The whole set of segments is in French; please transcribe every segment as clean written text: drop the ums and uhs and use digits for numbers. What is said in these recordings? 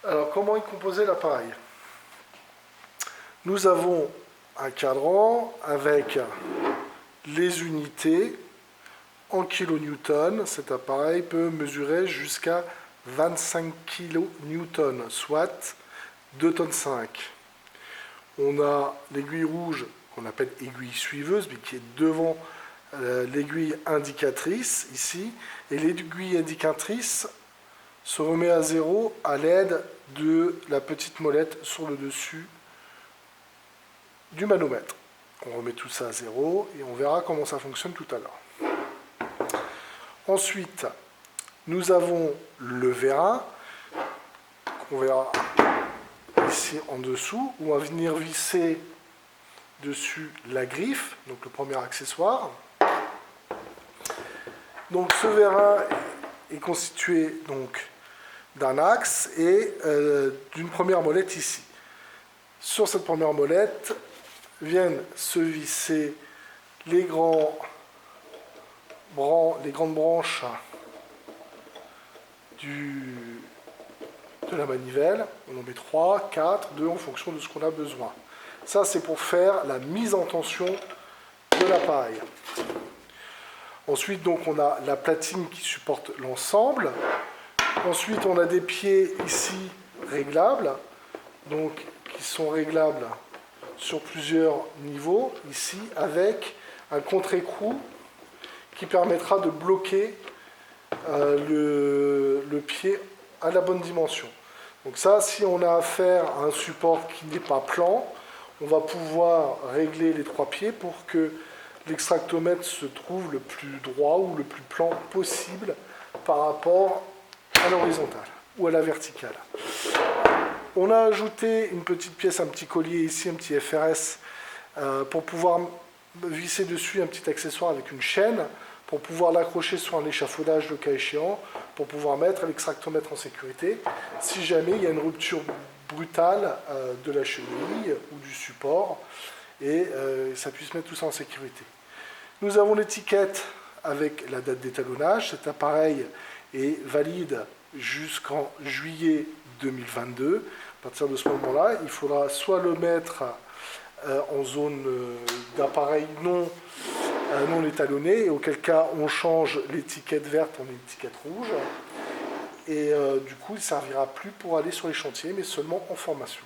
Alors, comment est composé l'appareil? Nous avons un cadran avec les unités en kilonewtons. Cet appareil peut mesurer jusqu'à 25 kilonewtons, soit 2,5 tonnes. On a l'aiguille rouge qu'on appelle aiguille suiveuse, mais qui est devant l'aiguille indicatrice ici, et l'aiguille indicatrice se remet à zéro à l'aide de la petite molette sur le dessus du manomètre. On remet tout ça à zéro et on verra comment ça fonctionne tout à l'heure. Ensuite, nous avons le vérin qu'on verra ici en dessous, où on va venir visser dessus la griffe, donc le premier accessoire. Donc ce vérin est constitué donc d'un axe et d'une première molette ici. Sur cette première molette viennent se visser les grandes branches de la manivelle. On en met 3, 4, 2 en fonction de ce qu'on a besoin. Ça, c'est pour faire la mise en tension de l'appareil. Ensuite, donc, on a la platine qui supporte l'ensemble. Ensuite, on a des pieds ici réglables, donc qui sont réglables sur plusieurs niveaux, ici, avec un contre-écrou qui permettra de bloquer le pied à la bonne dimension. Donc ça, si on a affaire à un support qui n'est pas plan, on va pouvoir régler les 3 pieds pour que l'extractomètre se trouve le plus droit ou le plus plan possible par rapport à l'horizontale ou à la verticale. On a ajouté une petite pièce, un petit collier ici, un petit FRS, pour pouvoir visser dessus un petit accessoire avec une chaîne, pour pouvoir l'accrocher sur un échafaudage le cas échéant, pour pouvoir mettre l'extractomètre en sécurité, si jamais il y a une rupture brutale de la chenille ou du support, et ça puisse mettre tout ça en sécurité. Nous avons l'étiquette avec la date d'étalonnage. Cet appareil est valide jusqu'en juillet 2022. À partir de ce moment-là, il faudra soit le mettre en zone d'appareil non étalonné, et auquel cas on change l'étiquette verte en étiquette rouge. Et du coup, il ne servira plus pour aller sur les chantiers, mais seulement en formation.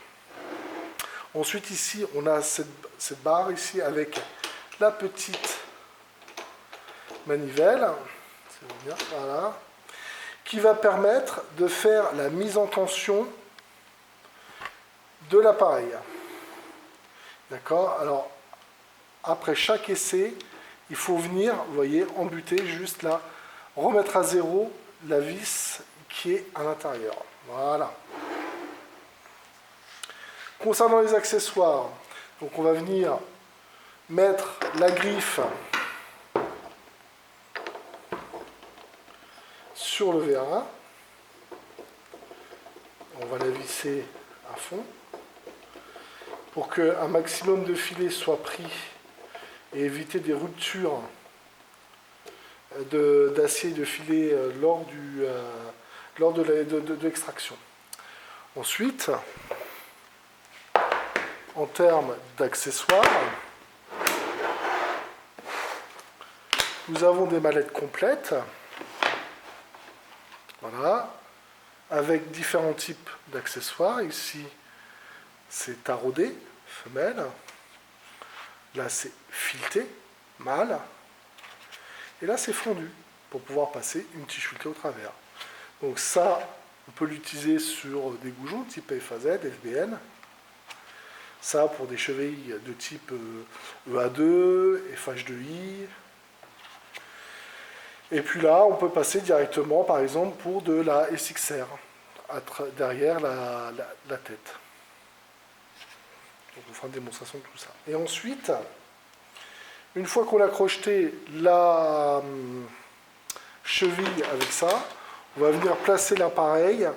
Ensuite, ici, on a cette barre ici avec la petite manivelle, voilà, qui va permettre de faire la mise en tension de l'appareil. D'accord? Alors, après chaque essai, il faut venir, vous voyez, embuter juste là, remettre à zéro la vis qui est à l'intérieur. Voilà. Concernant les accessoires, donc on va venir mettre la griffe sur le vérin. On va la visser à fond pour qu'un maximum de filets soit pris et éviter des ruptures d'acier de filet lors de l'extraction. Ensuite, en termes d'accessoires, nous avons des mallettes complètes, voilà, avec différents types d'accessoires. Ici, c'est taraudé, femelle. Là, c'est fileté, mâle. Et là, c'est fondu, pour pouvoir passer une tige filetée au travers. Donc ça, on peut l'utiliser sur des goujons type FAZ, FBN. Ça, pour des chevilles de type EA2, FH2I. Et puis là, on peut passer directement, par exemple, pour de la SXR, derrière la tête. Donc on fera une démonstration de tout ça. Et ensuite, une fois qu'on a crocheté la cheville avec ça, on va venir placer l'appareil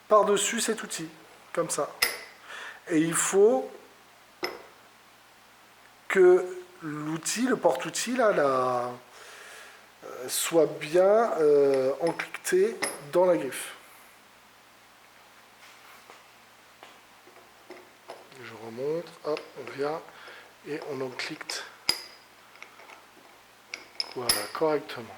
par-dessus cet outil, comme ça. Et il faut que l'outil, le porte-outil, là, soit bien encliqueté dans la griffe. remonte, hop, on vient et on en clique voilà, correctement.